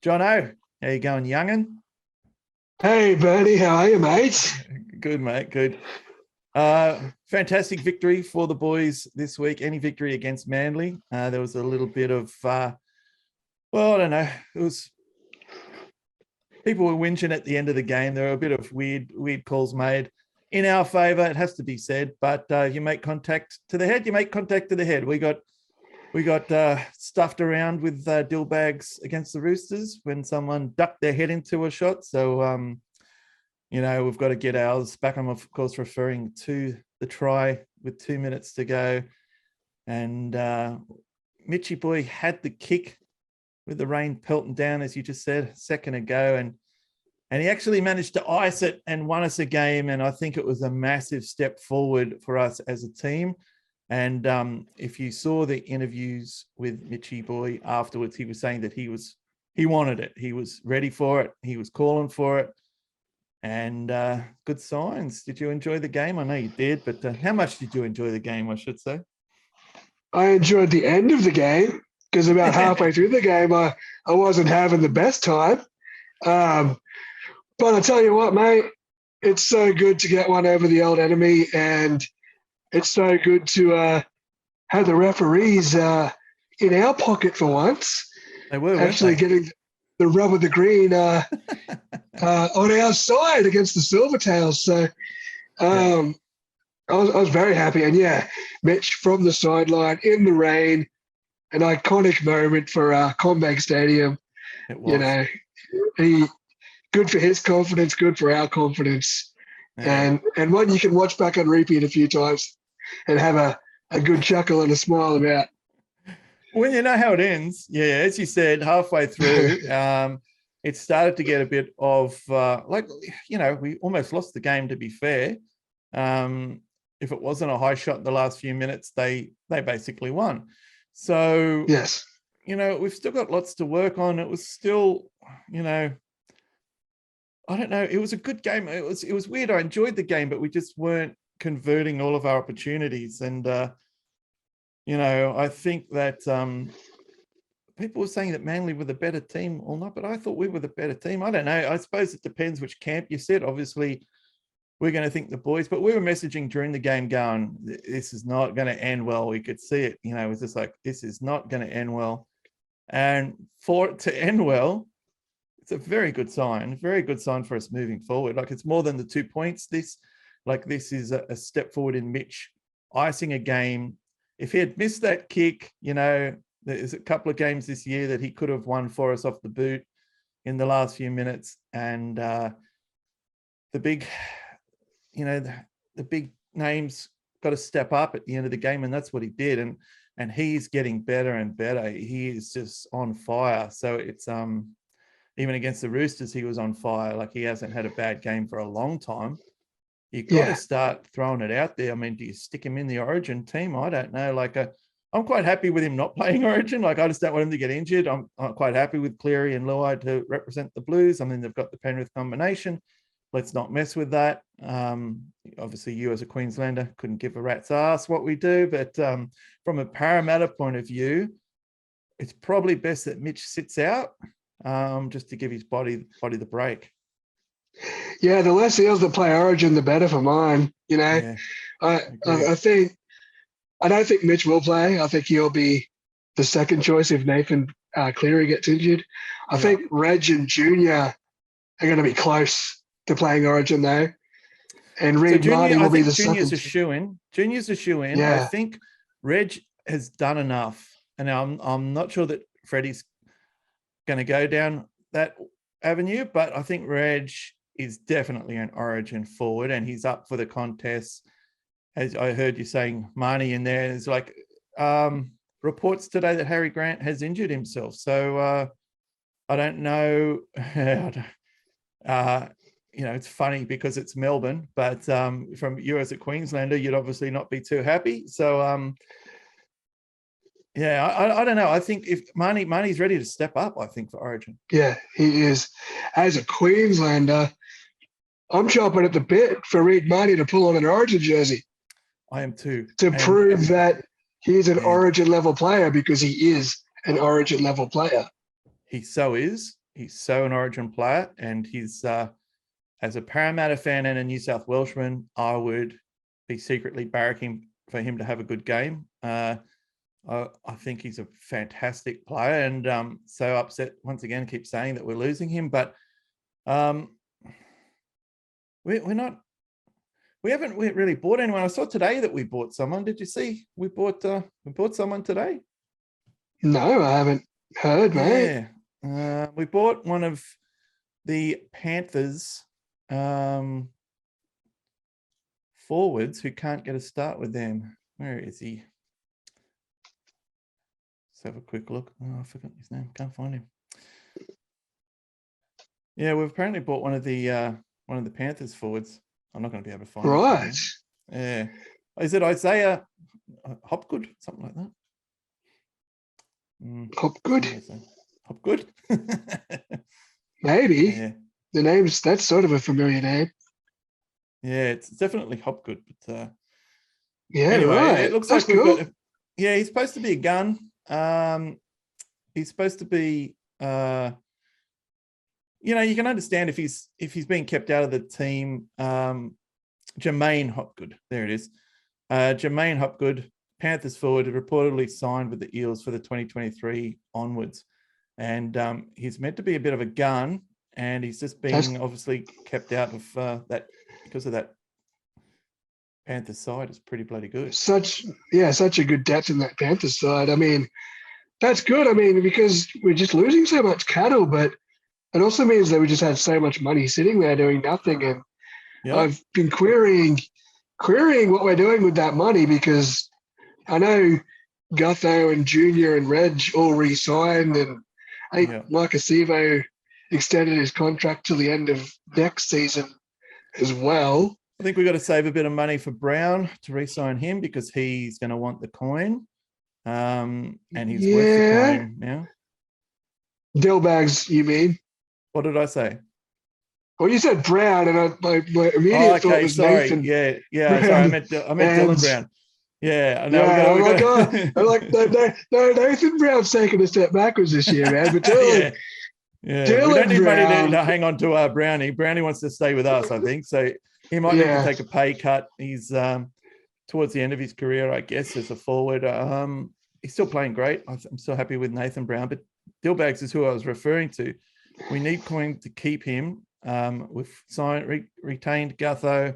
Johnno, how you going, young'un? Hey, Bernie, how are you, mate? Good, mate. Good. Fantastic victory for the boys this week. Any victory against Manly? There was a little bit of, well, I don't know. It was people were whinging at the end of the game. There were a bit of weird calls made in our favour. It has to be said. But you make contact to the head. You make contact to the head. We got stuffed around with dill bags against the Roosters when someone ducked their head into a shot. So we've got to get ours back. I'm of course referring to the try with 2 minutes to go, and Mitchy boy had the kick with the rain pelting down, as you just said a second ago, and he actually managed to ice it and won us a game. And I think it was a massive step forward for us as a team. And if you saw the interviews with Mitchy boy afterwards, he was saying that he wanted it. He was ready for it. He was calling for it. And good signs. Did you enjoy the game? I know you did, but how much did you enjoy the game, I should say? I enjoyed the end of the game because about halfway through the game, I wasn't having the best time. But I tell you what, mate, it's so good to get one over the old enemy, and it's so good to have the referees in our pocket for once. They were, weren't actually they? getting the rub of the green on our side against the Silvertails. So Yeah, I was very happy. And yeah, Mitch from the sideline in the rain, an iconic moment for Combank Stadium. it You was. know, he good for his confidence, good for our confidence, Yeah. and one you can watch back on repeat a few times and have a good chuckle and a smile about. When you know how it ends, yeah, as you said, halfway through, it started to get a bit of we almost lost the game, to be fair. If it wasn't a high shot in the last few minutes, they basically won. So, Yes. we've still got lots to work on. It was still, I don't know. It was a good game. It was weird. I enjoyed the game, but we just weren't converting all of our opportunities. And I think that people were saying that Manly were the better team or not, but I thought we were the better team. I don't know. I suppose it depends which camp you sit. Obviously, we're going to think the boys, but we were messaging during the game going, this is not going to end well. We could see it, it was just like, this is not going to end well. And for it to end well, it's a very good sign for us moving forward. Like, it's more than the 2 points. This is a step forward in Mitch icing a game. If he had missed that kick, there's a couple of games this year that he could have won for us off the boot in the last few minutes. And the big, the big names got to step up at the end of the game, and that's what he did. And he's getting better and better. He is just on fire. So it's even against the Roosters, he was on fire. Like, he hasn't had a bad game for a long time. You got to Yeah. start throwing it out there. I mean, do you stick him in the Origin team? I don't know. I'm quite happy with him not playing Origin. Like, I just don't want him to get injured. I'm quite happy with Cleary and Luai to represent the Blues. I mean, they've got the Penrith combination. Let's not mess with that. Obviously, you as a Queenslander couldn't give a rat's ass what we do. But from a Parramatta point of view, it's probably best that Mitch sits out just to give his body the break. Yeah, the less Eels that play Origin, the better for mine. Yeah, I agreed. I think I don't think Mitch will play. I think he'll be the second choice if Nathan Cleary gets injured. I Yeah. think Reg and Junior are going to be close to playing Origin though, and So Reed Junior, Marty I will be think the Junior's second. a shoe in. Junior's a shoe in. I Yeah, think Reg has done enough, and I'm not sure that Freddie's going to go down that avenue, but I think Reg is definitely an Origin forward, and he's up for the contest. As I heard you saying, Marnie in there is like reports today that Harry Grant has injured himself. So I don't know. It's funny because it's Melbourne, but from you as a Queenslander, you'd obviously not be too happy. So I don't know. I think if Marnie's ready to step up, I think for Origin. yeah, he is. As a Queenslander, I'm chopping at the bit for Reed Marty to pull on an Origin jersey I am too, to and prove that he's an yeah, Origin level player because he is an Origin level player. he so is. so an Origin player, and he's as a Parramatta fan and a New South Welshman, I would be secretly barracking for him to have a good game. I think he's a fantastic player, and so upset once again. Keep saying that we're losing him, but we're not. We haven't really bought anyone. I saw today that we bought someone. Did you see? We bought someone today. No, I haven't heard, mate. Yeah, we bought one of the Panthers forwards who can't get a start with them. Where is he? Let's have a quick look. Oh, I forgot his name. Can't find him. Yeah, we've apparently bought one of the Panthers forwards. I'm not going to be able to find him. Right. Yeah. Is it Isaiah Hopgood? Something like that. Hopgood? Hopgood? Maybe. Yeah. That's sort of a familiar name. Yeah, it's definitely Hopgood. But yeah, anyway, right. It looks That's like we've cool. got. Yeah, he's supposed to be a gun. He's supposed to be. You can understand if he's being kept out of the team. Jermaine Hopgood, there it is. Jermaine Hopgood, Panthers forward, reportedly signed with the Eels for the 2023 onwards, and he's meant to be a bit of a gun, and he's just being obviously kept out of that because of that. Panthers side is pretty bloody good. Such a good depth in that Panthers side. I mean, that's good. I mean, because we're just losing so much cattle, but it also means that we just had so much money sitting there doing nothing. And I've been querying what we're doing with that money, because I know Gutho and Junior and Reg all re-signed, and I think Mike Acevo extended his contract till the end of next season as well. I think we've got to save a bit of money for Brown to re-sign him, because he's going to want the coin. And he's worth the coin now. Dillbags, you mean? What did I say? Well, you said Brown, and my immediate thought was sorry. Nathan. Yeah. Sorry, I meant Dylan Brown. Yeah, no, I'm like, no, Nathan Brown's taking a step backwards this year, man. But Dylan, Dylan we don't need money to hang on to Brownie. Brownie wants to stay with us, I think. So he might need to take a pay cut. He's towards the end of his career, I guess, as a forward. He's still playing great. I'm still happy with Nathan Brown, but Dillbags is who I was referring to. We need coin to keep him. We've retained Gutho.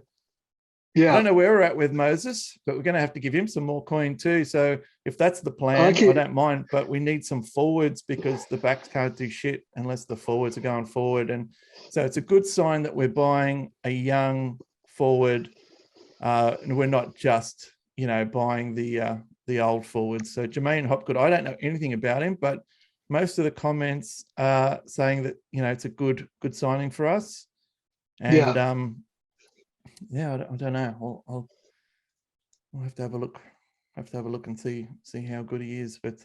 I don't know where we're at with Moses, but we're going to have to give him some more coin too. So if that's the plan, I don't mind, but we need some forwards, because the backs can't do shit unless the forwards are going forward. And so it's a good sign that we're buying a young forward. And we're not just, buying the old forwards. So Jermaine Hopgood, I don't know anything about him, but most of the comments are saying that, it's a good signing for us. And I don't know. I'll have to have a look. And see how good he is. But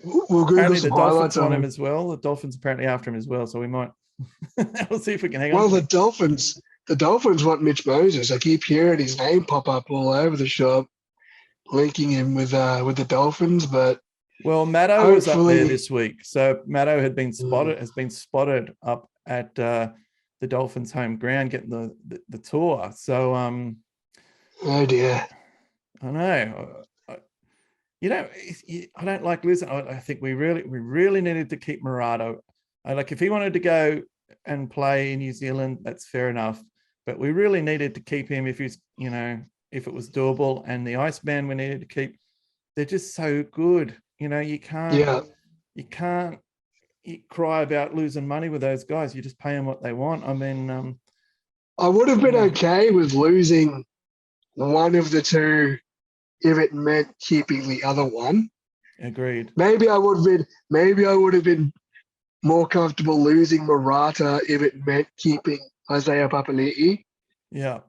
we'll apparently the Dolphins want him as well. The Dolphins apparently after him as well. So we might. We'll see if we can hang on. Well, the Dolphins want Mitch Moses. I keep hearing his name pop up all over the shop, linking him with the Dolphins. But Matto was up there this week. So Matto has been spotted up at the Dolphins' home ground getting the tour. So oh dear. I know. I don't like losing. I think we really needed to keep Murata. Like if he wanted to go and play in New Zealand, that's fair enough. But we really needed to keep him if he's, if it was doable. And the Iceman we needed to keep. They're just so good. You can't cry about losing money with those guys. You just pay them what they want. I mean, I would have been okay with losing one of the two if it meant keeping the other one. Agreed. Maybe I would have been more comfortable losing Murata if it meant keeping Isaiah Papali'i. Yeah,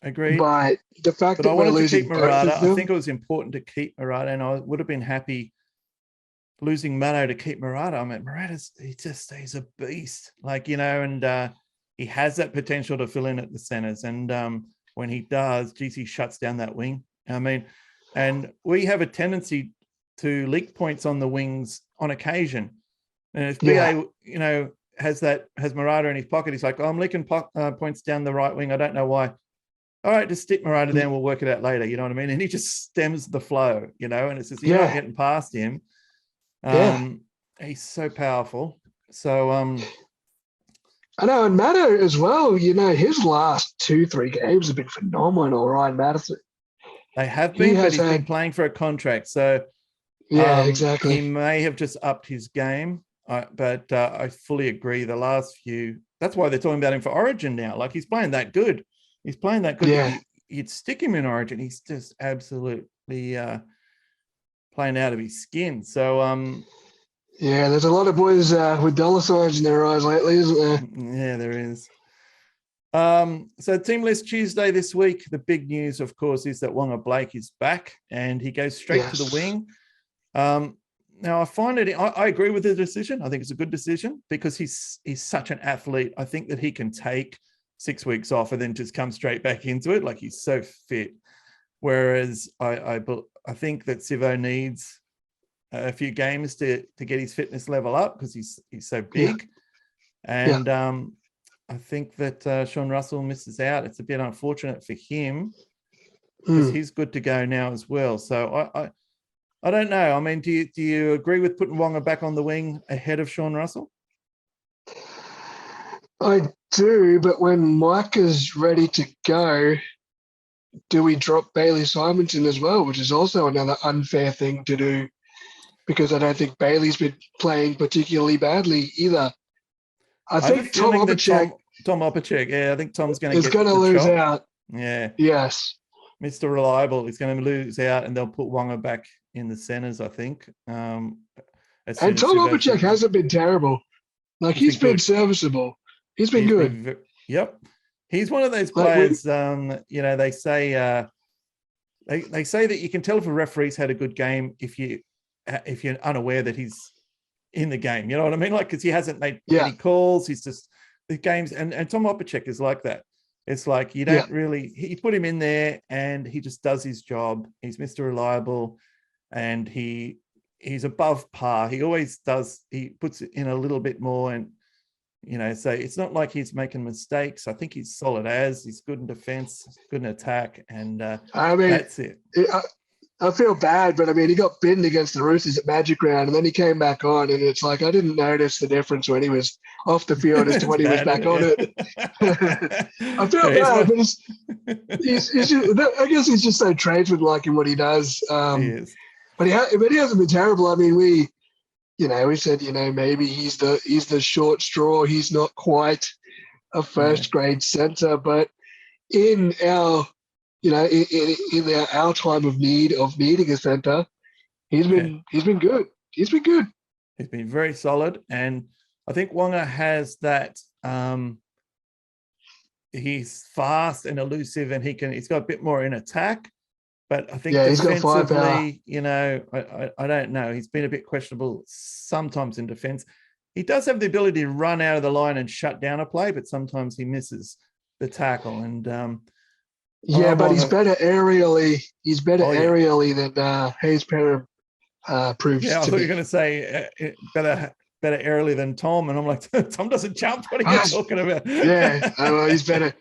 agreed. But the fact that I wanted we're to keep losing Murata, I think it was important to keep Murata, and I would have been happy losing Matto to keep Murata. I mean, he's a beast, and he has that potential to fill in at the centers. And when he does, he shuts down that wing. I mean, and we have a tendency to leak points on the wings on occasion. And if BA, has Murata in his pocket. He's like, oh, I'm leaking points down the right wing. I don't know why. All right, just stick Murata there and we'll work it out later. You know what I mean? And he just stems the flow, you know, and it's just, you're not getting past him. He's so powerful. So, I know, and Matter as well, you know, his last 2-3 games have been phenomenal, Ryan Madison. They have been, but he's been playing for a contract. So, exactly. He may have just upped his game, but I fully agree. The last few, that's why they're talking about him for Origin now. Like, he's playing that good. He's playing that good. Yeah. You'd stick him in Origin. He's just absolutely playing out of his skin. So, yeah, there's a lot of boys with dollar signs in their eyes lately, isn't there? Yeah, there is. So Team List Tuesday this week, the big news, of course, is that Wonga Blake is back and he goes straight to the wing. Now, I find it, I agree with the decision. I think it's a good decision because he's such an athlete. I think that he can take 6 weeks off and then just come straight back into it. Like, he's so fit. Whereas I think that Sivo needs a few games to get his fitness level up because he's so big. And I think that Sean Russell misses out. It's a bit unfortunate for him because he's good to go now as well. So I don't know. I mean, do you agree with putting Wonga back on the wing ahead of Sean Russell? I do, but when Mike is ready to go, do we drop Bailey Simonson as well, which is also another unfair thing to do because I don't think Bailey's been playing particularly badly either. I think Tom Opacek, yeah, I think Tom's going to lose out. Yeah. Yes. Mr. Reliable is going to lose out, and they'll put Wonga back in the centres, I think. And Tom Opacek hasn't been terrible. Like, he's been serviceable. He's been good. Yep. He's one of those players, you know, they say they say that you can tell if a referee's had a good game if you're unaware that he's in the game. You know what I mean? Like, because he hasn't made any calls. He's just the games. And Tom Opacek is like that. It's like you don't really, you put him in there and he just does his job. He's Mr. Reliable and he's above par. He always does. He puts it in a little bit more and, you know, so it's not like he's making mistakes. I think he's solid he's good in defense, good in attack. And I mean, that's it. I feel bad, but I mean, he got binned against the Roosters at Magic Round and then he came back on and it's like, I didn't notice the difference when he was off the field as to when he was back on it. I feel bad, but he's just, I guess he's just so tradesman-like in what he does. He is. But he hasn't been terrible. I mean, we said, maybe he's the short straw. He's not quite a first grade centre, but in our, in our time of needing a centre, he's been good. He's been good. He's been very solid, and I think Wonga has that. He's fast and elusive, and he's got a bit more in attack. But I think defensively, I don't know. He's been a bit questionable sometimes in defense. He does have the ability to run out of the line and shut down a play, but sometimes he misses the tackle. And but he's better aerially. He's better aerially than Hayes Perham proves. Yeah, I thought you were going to say better aerially than Tom, and I'm like, Tom doesn't jump. What are you talking about? Yeah, well, he's better.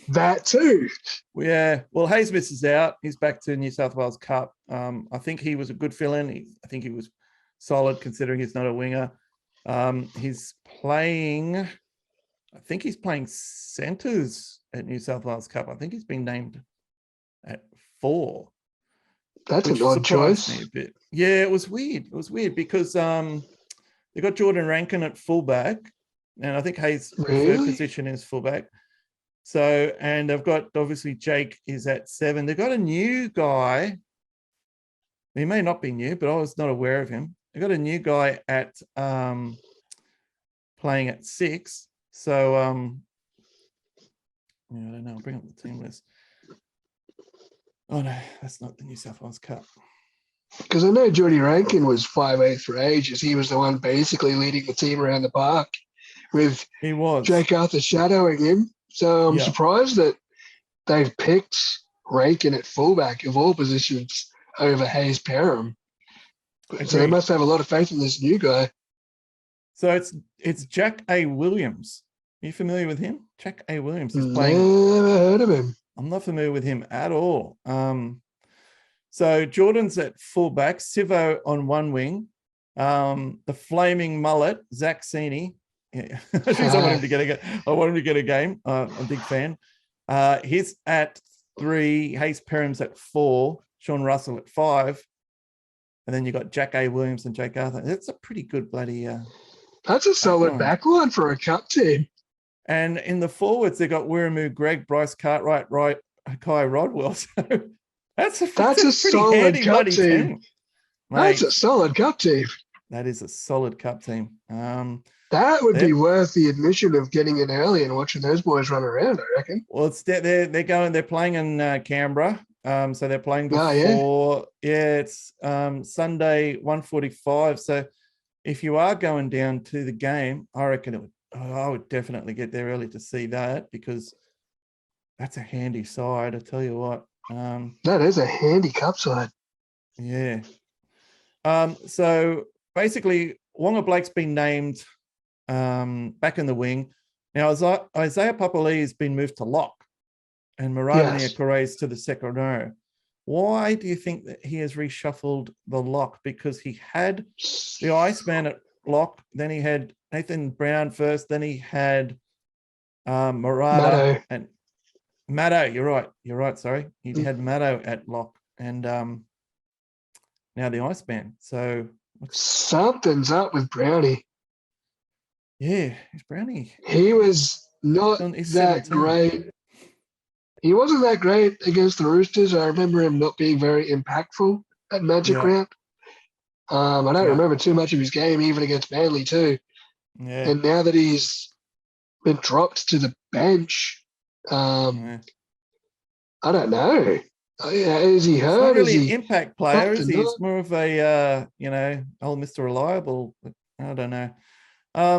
That too. Yeah. Well, Hayes misses out. He's back to New South Wales Cup. I think he was a good fill-in. I think he was solid considering he's not a winger. He's playing. I think he's playing centres at New South Wales Cup. I think he's been named at 4. That's an odd choice. Yeah, it was weird. It was weird because they got Jordan Rankin at fullback, and I think Hayes' preferred position is fullback. So, and they've got, obviously, Jake is at 7. They've got a new guy. He may not be new, but I was not aware of him. They've got a new guy at playing at 6. So, I don't know. I'll bring up the team list. Oh, no, that's not the New South Wales Cup. Because I know Jordy Rankin was 5'8" for ages. He was the one basically leading the team around the park with Jake Arthur shadowing him. So I'm surprised that they've picked Rankin at fullback of all positions over Hayes Perham. So they must have a lot of faith in this new guy. So it's Jack A. Williams. Are you familiar with him? Jack A. Williams is playing. Never heard of him. I'm not familiar with him at all. So Jordan's at fullback, Sivo on one wing, the flaming mullet, Zach Sini. Yeah. I want him to get a game. I'm a big fan. He's at 3, Hayes Perham's at 4, Sean Russell at 5, and then you got Jack A. Williams and Jake Arthur. That's a pretty good bloody. That's a solid backline for a cup team. And in the forwards, they got Wiremu, Greg, Bryce Cartwright, Kai Rodwell. So that's a solid cup team. That's a solid cup team. That is a solid cup team. That would be worth the admission of getting in early and watching those boys run around, I reckon. Well, they're playing in Canberra. So they're playing before. It's Sunday 1:45. So if you are going down to the game, I reckon I would definitely get there early to see that, because that's a handy side. I tell you what. That is a handy cup side. Yeah. So basically, Wonga Blake's been named back in the wing. Now, Isaiah Papali'i has been moved to lock, and Murata Niakore's to the second row. Why do you think that he has reshuffled the lock? Because he had the Iceman at lock, then he had Nathan Brown first, then he had Murata and Maddo. You're right. Sorry, he had Maddo at lock, and now the Iceman. So something's up with Brownie. Yeah, it's Brownie. He was not that great. He wasn't that great against the Roosters. I remember him not being very impactful at Magic Round. I don't remember too much of his game, even against Manly too. Yeah. And now that he's been dropped to the bench, I don't know. Is he hurt? He's not really an impact player, is he? He's more of a, old Mr. Reliable. I don't know. I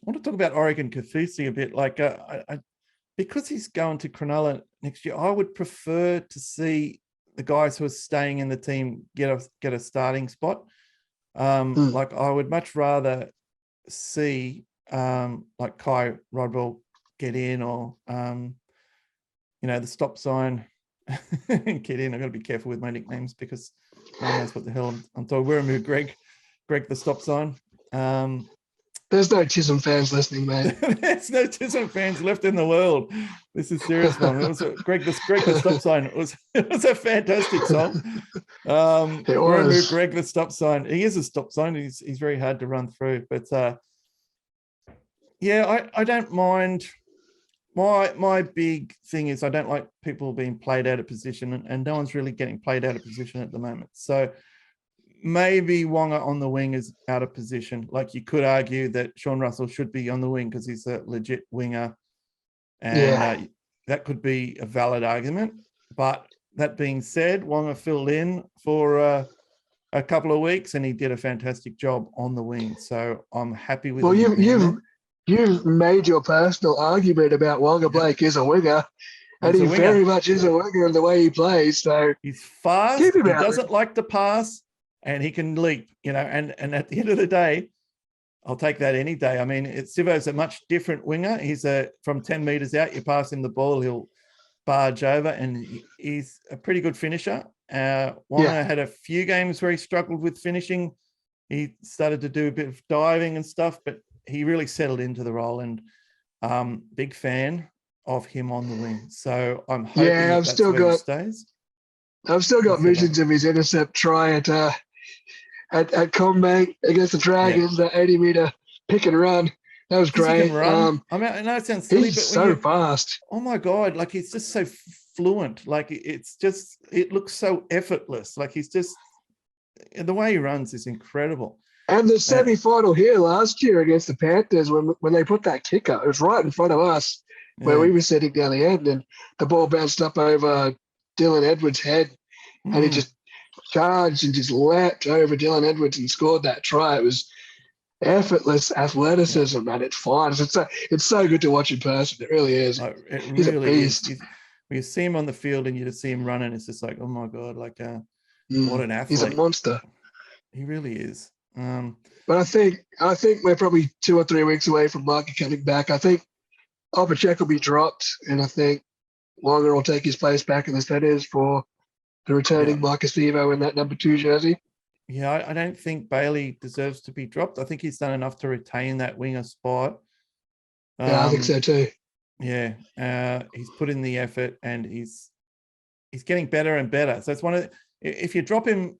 want to talk about Oregon Kaufusi a bit. Like, because he's going to Cronulla next year, I would prefer to see the guys who are staying in the team get a starting spot. Like, I would much rather see like Kai Rodwell get in, or the stop sign get in. I've got to be careful with my nicknames because no one knows what the hell I'm talking. Wiremu, Greg the stop sign. There's no Chisholm fans listening, mate. There's no Chisholm fans left in the world. This is a serious one. It was Greg the stop sign. It was a fantastic song. Wiremu, Greg the stop sign. He is a stop sign. He's very hard to run through, but I don't mind. My big thing is I don't like people being played out of position, and no one's really getting played out of position at the moment. So maybe Wonga on the wing is out of position. Like, you could argue that Sean Russell should be on the wing because he's a legit winger, and that could be a valid argument. But that being said, Wonga filled in for a couple of weeks, and he did a fantastic job on the wing. So I'm happy with. Well, you've made your personal argument about Wonga Blake is a winger, and he very much is a winger in the way he plays. So he's fast. He doesn't like to pass, and he can leap. And at the end of the day, I'll take that any day. I mean, Sivo's a much different winger. He's from 10 meters out, you pass him the ball, he'll barge over, and he's a pretty good finisher. Wonga had a few games where he struggled with finishing. He started to do a bit of diving and stuff, but he really settled into the role, and big fan of him on the wing. So I'm hoping he stays. I've still got visions of his intercept try at Combank against the Dragons, that 80-meter pick and run. That was great. I know it sounds silly, he's so fast. Oh my God! Like, he's just so fluent. Like, it looks so effortless. Like, he's just, the way he runs is incredible. And the semi-final here last year against the Panthers, when they put that kicker, it was right in front of us where we were sitting down the end, and the ball bounced up over Dylan Edwards' head, and he just charged and just leapt over Dylan Edwards and scored that try. It was effortless athleticism, and it's fine. It's so good to watch in person. It really is. He's a beast. When you see him on the field and you just see him running, it's just like, oh my God, like what an athlete. He's a monster. He really is. But I think we're probably 2 or 3 weeks away from Marker coming back. I think Opacek will be dropped, and I think Longer will take his place back in the centres for the returning Marcus Vivo in that number 2 jersey. Yeah, I don't think Bailey deserves to be dropped. I think he's done enough to retain that winger spot. Yeah, I think so too. Yeah, he's put in the effort, and he's getting better and better. So it's one of if you drop him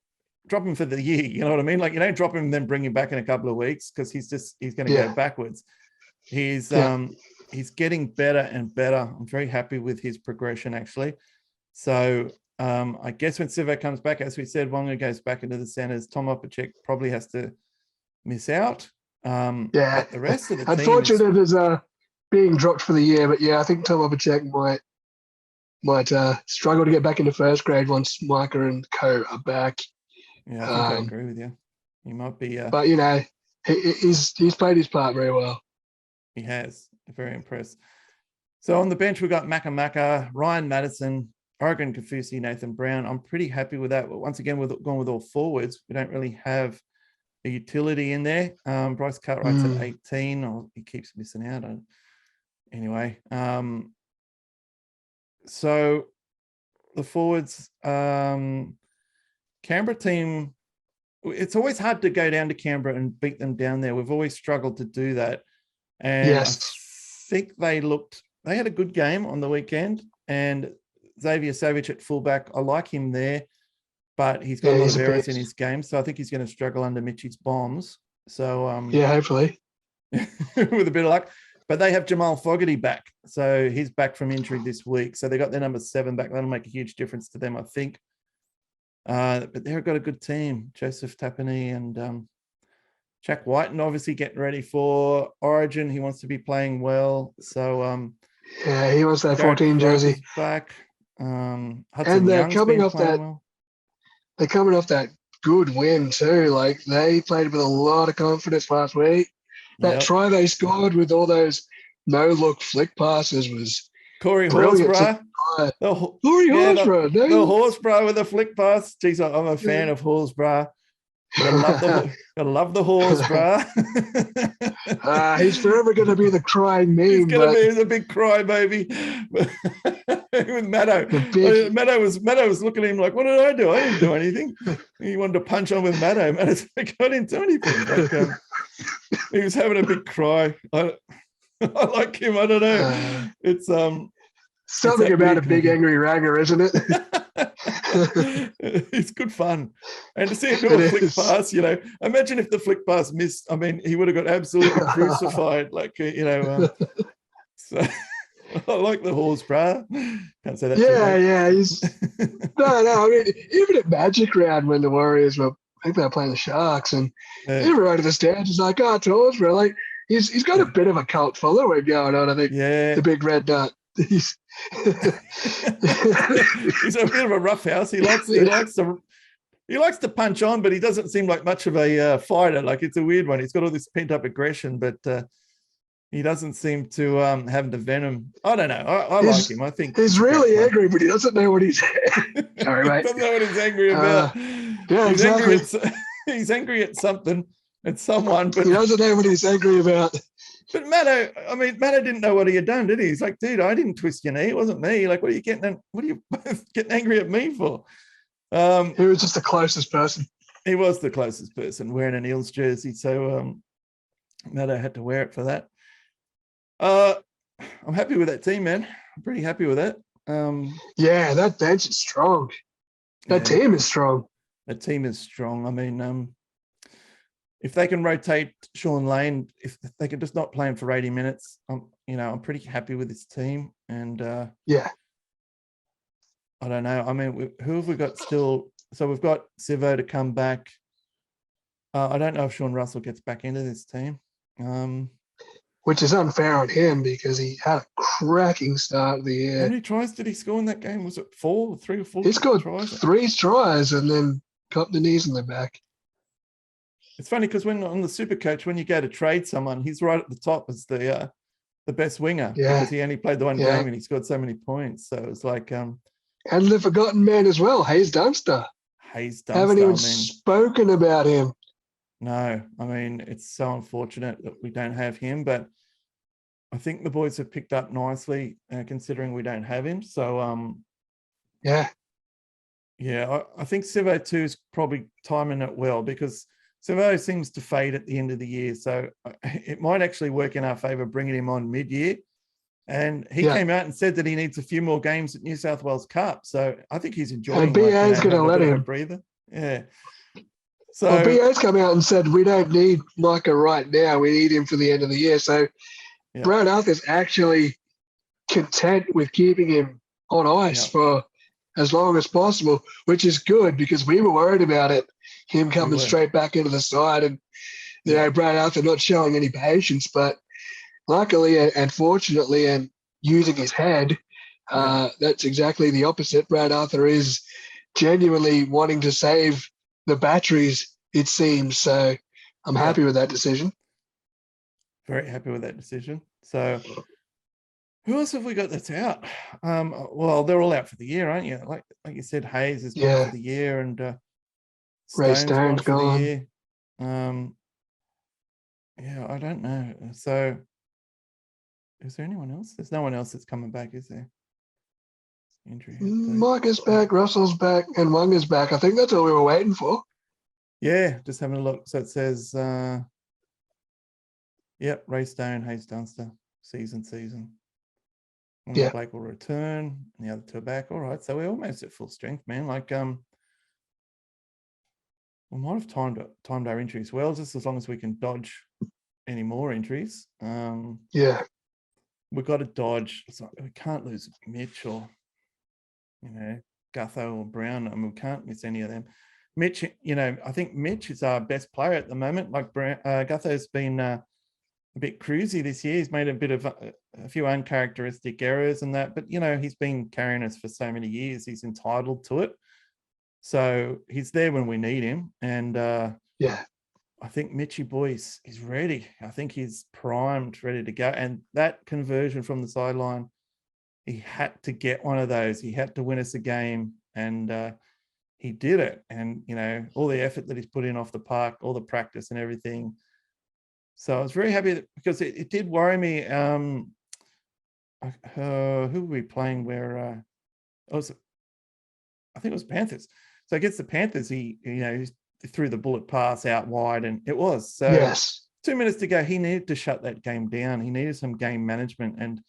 for the year, you know what I mean? Like, you don't drop him and then bring him back in a couple of weeks because he's going to go backwards. He's getting better and better. I'm very happy with his progression, actually. So I guess when Sivo comes back, as we said, Wonga goes back into the centres. Tom Opacek probably has to miss out. But the rest of the team, unfortunate is being dropped for the year, but I think Tom Opacek might struggle to get back into first grade once Micah and Co are back. Yeah, I think I agree with you. He might be, but he's played his part very well. He has. Very impressed. So on the bench, we've got Maka, Ryan Madison, Oregon Kafusi, Nathan Brown. I'm pretty happy with that. But once again, we've gone with all forwards. We don't really have a utility in there. Bryce Cartwright's at 18, or he keeps missing out. Anyway, so the forwards, Canberra team, it's always hard to go down to Canberra and beat them down there. We've always struggled to do that. And I think they had a good game on the weekend, and Xavier Savage at fullback, I like him there, but he's got a lot of errors in his game. So I think he's going to struggle under Mitch's bombs. So hopefully with a bit of luck. But they have Jamal Fogarty back. So he's back from injury this week. So they got their number 7 back. That'll make a huge difference to them, I think. But they've got a good team. Joseph Tapani and Jack Whiten obviously getting ready for Origin. He wants to be playing well. So he wants that 14 jersey back. And they're coming off that good win too. Like, they played with a lot of confidence last week. That try they scored with all those no-look flick passes was Corey Horsburgh. The Horsburgh with the flick pass. Geez, I'm a fan of Horsburgh. Gotta love the Horsburgh. He's forever going to be the crying meme. He's going to be the big cry baby. With Maddo. Maddo was looking at him like, what did I do? I didn't do anything. He wanted to punch on with Maddo. Maddo's like, I didn't do anything. Like, he was having a big cry. I like him. I don't know. It's something about a big angry ragger, isn't it? It's good fun. And to see him do a flick pass, imagine if the flick pass missed. I mean, he would have got absolutely crucified. Like, so I like the horse, bruh. Can't say that. Yeah. He's no. I mean, even at Magic Round when the Warriors were, I think they were playing the Sharks, and everyone in the stands is like, "Oh, Torres, bro!" Like, he's got a bit of a cult following going on. I think. Yeah. The big red nut. He's a bit of a rough house. He likes to punch on, but he doesn't seem like much of a fighter. Like, it's a weird one. He's got all this pent up aggression, but he doesn't seem to have the venom. I don't know. I like him. I think he's really angry, but he doesn't know what he's. Sorry, mate. He doesn't know what he's angry about. Exactly. He's angry at something, at someone, but he doesn't know what he's angry about. But Maddo didn't know what he had done, did he? He's like, dude, I didn't twist your knee. It wasn't me. Like, what are you getting angry at me for? He was just the closest person. He was the closest person wearing an Eels jersey. So Maddo had to wear it for that. I'm happy with that team, man. I'm pretty happy with that. That bench is strong. That team is strong. That team is strong. I mean, if they can rotate Sean Lane, if they can just not play him for 80 minutes, I'm pretty happy with this team. And I don't know. I mean, who have we got still? So we've got Sivo to come back. I don't know if Sean Russell gets back into this team. Which is unfair on him because he had a cracking start of the year. How many tries did he score in that game? Was it 3 or 4? He scored 3 tries and then got the knees in the back. It's funny because when on the Supercoach, when you go to trade someone, he's right at the top as the best winger because he only played the one game and he scored so many points. So it's like and the forgotten man as well, Hayes Dunster. Haven't even spoken about him. No, I mean, it's so unfortunate that we don't have him, but I think the boys have picked up nicely considering we don't have him. So, Yeah. yeah, I think Sivo too is probably timing it well because Sivo seems to fade at the end of the year. So it might actually work in our favor bringing him on mid-year. And he Yeah. came out and said that he needs a few more games at New South Wales Cup. So I think he's enjoying And BA is going having to a let bit of a him. breather. Yeah. Well, So BA's come out and said we don't need Micah right now. We need him for the end of the year. So yeah, Brad Arthur's actually content with keeping him on ice yeah, for as long as possible, which is good because we were worried about it, him we coming were. straight back into the side and Yeah, Brad Arthur not showing any patience. But luckily and fortunately, and using his head, yeah, that's exactly the opposite. Brad Arthur is genuinely wanting to save the batteries, it seems. So I'm yeah. happy with that decision. Very happy with that decision. So who else have we got that's out? Well, they're all out for the year, aren't you? Like you said, Hayes is gone for Yeah, the year, and Ray Stone's gone Stone's for the gone. year. Yeah, I don't know. So is there anyone else? There's no one else that's coming back, is there? Injury update. Mike is back, Russell's back, and Wung is back. I think that's all we were waiting for. Yeah, just having a look. So it says, yep, Ray Stone, Hayes Dunster, season. Wonga Yeah, Blake will return, and the other two are back. All right, so we're almost at full strength, man. Like, we might have timed our injuries well, just as long as we can dodge any more injuries. yeah, We've got to dodge. We can't lose Mitch or Gutho or Brown. I mean, we can't miss any of them. Mitch, I think Mitch is our best player at the moment. Like Gutho's been a bit cruisy this year. He's made a bit of a few uncharacteristic errors and that, but he's been carrying us for so many years. He's entitled to it. So he's there when we need him. And yeah. I think Mitchy Boyce is ready. I think he's primed, ready to go. And that conversion from the sideline, he had to get one of those. He had to win us a game, and he did it. And all the effort that he's put in off the park, all the practice and everything. So I was very happy because it did worry me. Who were we playing? Where I think it was Panthers. So against the Panthers, he threw the bullet pass out wide, and it was so. Yes. 2 minutes to go. He needed to shut that game down. He needed some game management, and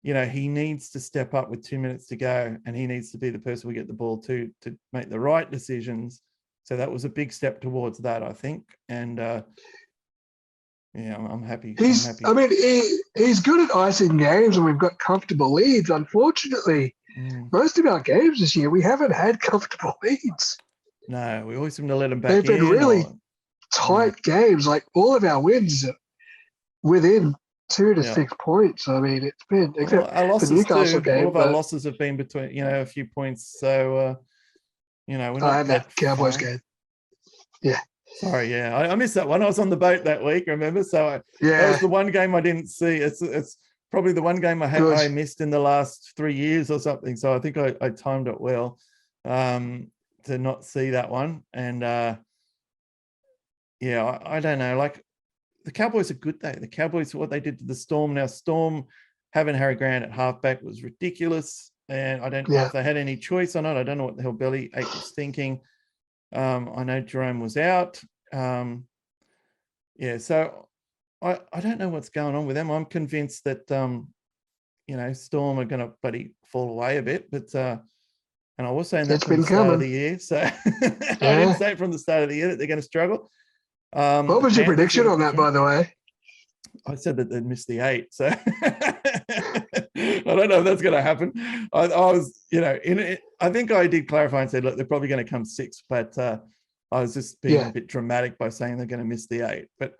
he needs to step up with 2 minutes to go, and he needs to be the person we get the ball to make the right decisions. So that was a big step towards that, I think. And yeah, I'm happy. He's, I'm happy. I mean, he's good at icing games and we've got comfortable leads. Unfortunately, most of our games this year, we haven't had comfortable leads. No, we always seem to let him back They've been in. really tight games. Like all of our wins are within 2 to 6 points. I mean, it's been, except our losses the Newcastle too. game. All of our losses have been between, a few points. So, we're not that Cowboys far. game. Yeah. Sorry, yeah, I missed that one. I was on the boat that week, remember? So that was the one game I didn't see. It's probably the one game I missed in the last 3 years or something. So I think I timed it well to not see that one. And yeah, I don't know. Like the Cowboys are good though. The Cowboys, what they did to the Storm. Now Storm having Harry Grant at halfback was ridiculous, and I don't know if they had any choice or not. I don't know what the hell Belly Ache was thinking. I know Jerome was out. Yeah, so I don't know what's going on with them. I'm convinced that Storm are going to bloody fall away a bit, but and I was saying that from the start of the year. So I didn't say it from the start of the year that they're going to struggle. What was your prediction on that, by the way? I said that they'd miss the 8. So I don't know if that's going to happen. I was, I think I did clarify and said, look, they're probably going to come 6, but I was just being a bit dramatic by saying they're going to miss the 8. But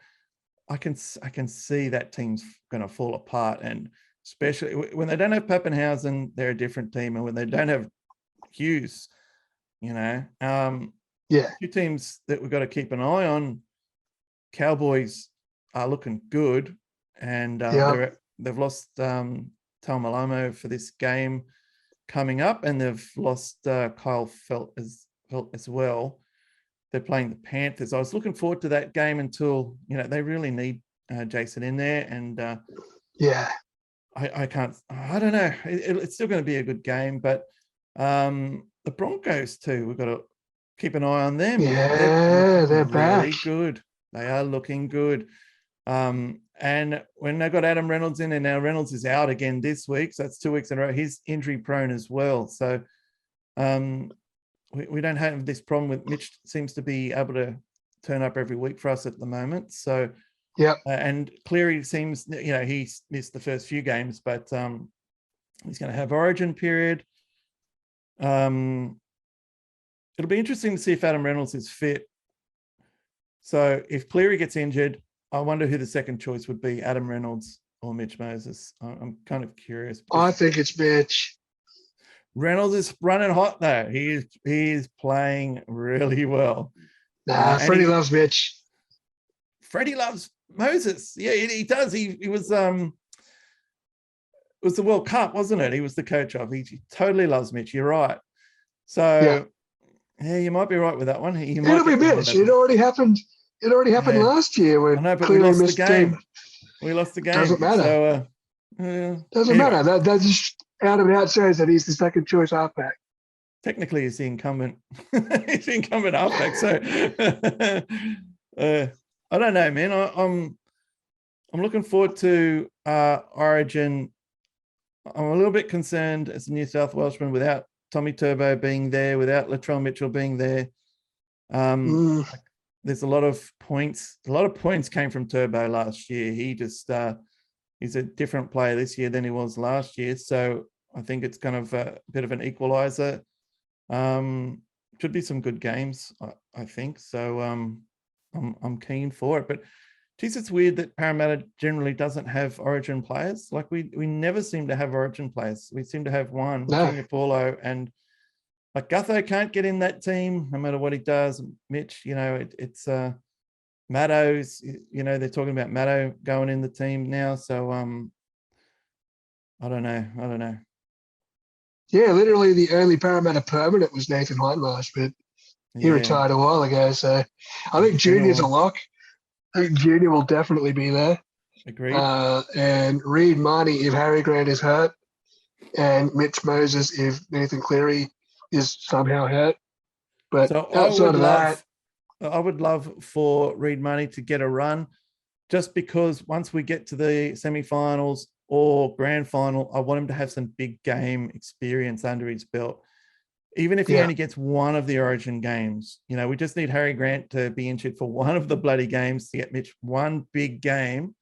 I can see that team's going to fall apart, and especially when they don't have Pappenhausen, they're a different team, and when they don't have Hughes, two teams that we've got to keep an eye on. Cowboys are looking good, and they've lost Talmalamo for this game coming up, and they've lost Kyle Felt as well. they're playing the Panthers. I was looking forward to that game until, they really need Jason in there. And Yeah. I don't know. It's still going to be a good game, but the Broncos too, we've got to keep an eye on them. Yeah, they're really back. good. They are looking good. And when they got Adam Reynolds in, and now Reynolds is out again this week, so that's 2 weeks in a row. He's injury prone as well. So we don't have this problem with Mitch. Seems to be able to turn up every week for us at the moment. So Yep. and Cleary seems, he's missed the first few games, but he's going to have Origin period. It'll be interesting to see if Adam Reynolds is fit. So if Cleary gets injured, I wonder who the second choice would be, Adam Reynolds or Mitch Moses. I'm kind of curious. I think it's Mitch. Reynolds is running hot though. He is playing really well. Nah, Freddie loves Mitch. Freddie loves Moses. Yeah, he does. He was it was the World Cup, wasn't it? He was the coach of. He totally loves Mitch. You're right. So yeah, you might be right with that one. It'll be Mitch. It already happened. It already happened last year when Cleary missed the game. We lost the game. Doesn't matter. So doesn't matter. That just out and out shows that he's the second choice halfback. Technically, he's the incumbent. He's the incumbent halfback. So I don't know, man. I'm looking forward to Origin. I'm a little bit concerned as a New South Welshman without Tommy Turbo being there, without Latrell Mitchell being there. There's a lot of points. A lot of points came from Turbo last year. He just he's a different player this year than he was last year. So I think it's kind of a bit of an equalizer. Should be some good games, I think. So I'm keen for it. But geez, it's weird that Parramatta generally doesn't have Origin players. Like we never seem to have Origin players. We seem to have one, Junior Paulo, and like Gutho can't get in that team no matter what he does. Mitch, it's Maddo's, they're talking about Maddo going in the team now. So I don't know. Yeah, literally the only Parramatta permanent was Nathan Hindmarsh, but he retired a while ago. So I think Junior's a lock. I think Junior will definitely be there. Agreed. And Reid Marnie if Harry Grant is hurt, and Mitch Moses if Nathan Cleary is somehow hurt. But so outside of that, I would love for Reid Marnie to get a run, just because once we get to the semi-finals or grand final, I want him to have some big game experience under his belt. Even if he only gets one of the Origin games, we just need Harry Grant to be injured for one of the bloody games to get Mitch one big game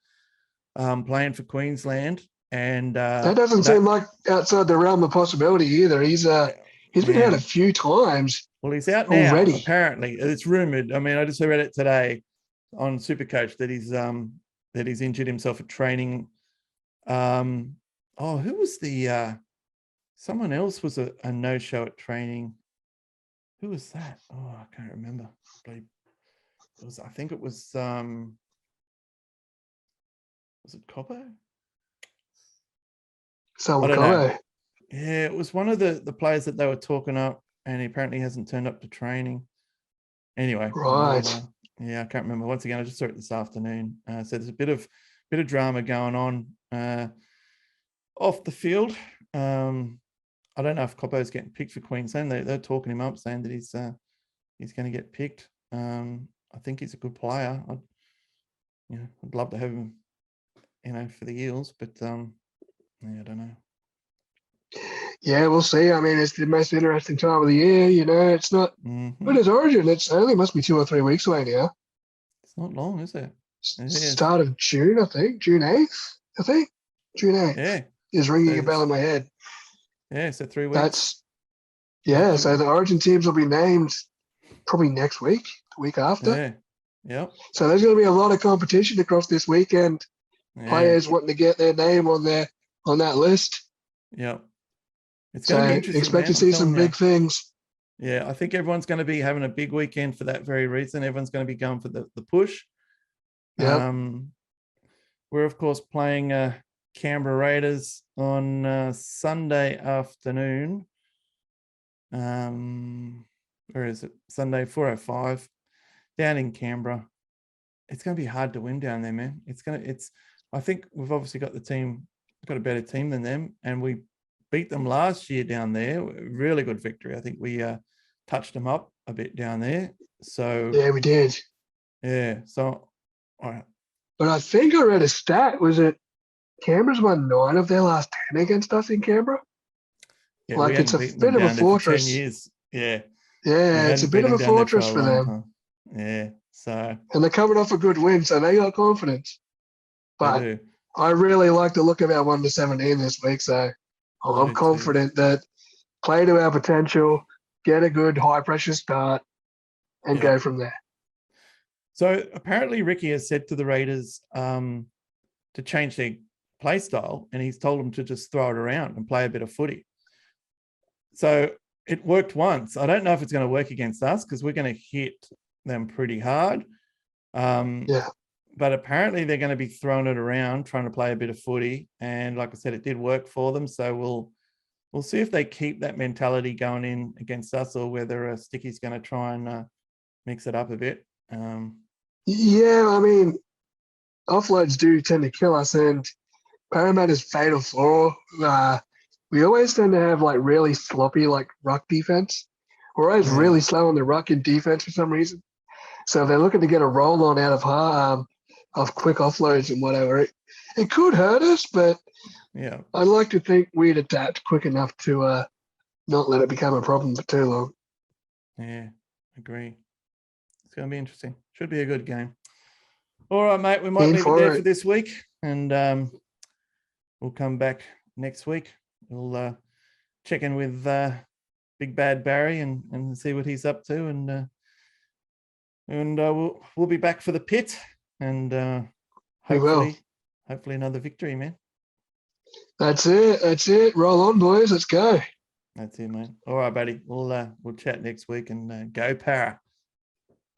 playing for Queensland. And that doesn't seem like outside the realm of possibility either. He's been out a few times. Well, he's out now already. Apparently, it's rumored. I mean, I just read it today on Supercoach that he's injured himself at training. Who was the? Someone else was a no-show at training. Who was that? Oh, I can't remember. I think it was it Coppo? Someone Coppo. Yeah, it was one of the players that they were talking up, and he apparently hasn't turned up to training. Anyway. Right. I can't remember. Once again, I just saw it this afternoon. So there's a bit of drama going on off the field. I don't know if Coppo's getting picked for Queensland. They're talking him up, saying that he's going to get picked. I think he's a good player. I'd love to have him, for the Eels, but I don't know. Yeah, we'll see. I mean, it's the most interesting time of the year. It's not. When is Origin? It's only must be 2 or 3 weeks away now. It's not long, is it? Start of June, I think. June 8th, I think. June 8th. Yeah. Is ringing a bell in my head. Yeah, so 3 weeks. So the Origin teams will be named probably next week, the week after. Yeah. So there's going to be a lot of competition across this weekend. Players wanting to get their name on that list. Yeah. It's going to be interesting. Expect to see some big things. Yeah, I think everyone's going to be having a big weekend for that very reason. Everyone's going to be going for the push. Yeah. We're of course playing Canberra Raiders on Sunday afternoon. Where is it? Sunday 4:05. down in Canberra. It's going to be hard to win down there, man. I think we've obviously got a better team than them, and we beat them last year down there. Really good victory. I think we touched them up a bit down there. So Yeah, we did. yeah. So all right. But I think I read a stat. Was it Canberra's won 9 of their last 10 against us in Canberra? Yeah, we Like it's hadn't a beaten them bit of a down there for 10 fortress. years. Yeah. We Yeah, it's a hadn't bit of beaten a them down there for fortress a for long them. time. Yeah. So And they're coming off a good win, so they got confidence. they But do. I really like the look of our 1-17 this week, so I I'm do too. confident that play to our potential, get a good high pressure start, and go from there. So apparently Ricky has said to the Raiders to change their play style, and he's told them to just throw it around and play a bit of footy. So it worked once. I don't know if it's going to work against us because we're going to hit them pretty hard. But apparently they're going to be throwing it around, trying to play a bit of footy. And like I said, it did work for them. So we'll see if they keep that mentality going in against us, or whether Sticky's going to try and mix it up a bit. Yeah, I mean, offloads do tend to kill us, and Parramatta's fatal flaw. We always tend to have like really sloppy like ruck defense. We're always really slow on the ruck in defense for some reason. So if they're looking to get a roll on out of quick offloads and whatever, it could hurt us, but yeah, I'd like to think we'd adapt quick enough to not let it become a problem for too long. Yeah, agree. It's going to be interesting. Should be a good game. All right, mate. We might leave it there for this week, and we'll come back next week. We'll check in with Big Bad Barry and see what he's up to, and we'll be back for the pit, and hopefully another victory, man. That's it. Roll on, boys. Let's go. That's it, mate. All right, buddy. We'll chat next week, and go Parra.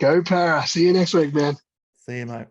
Go Parra. See you next week, man. See you, mate.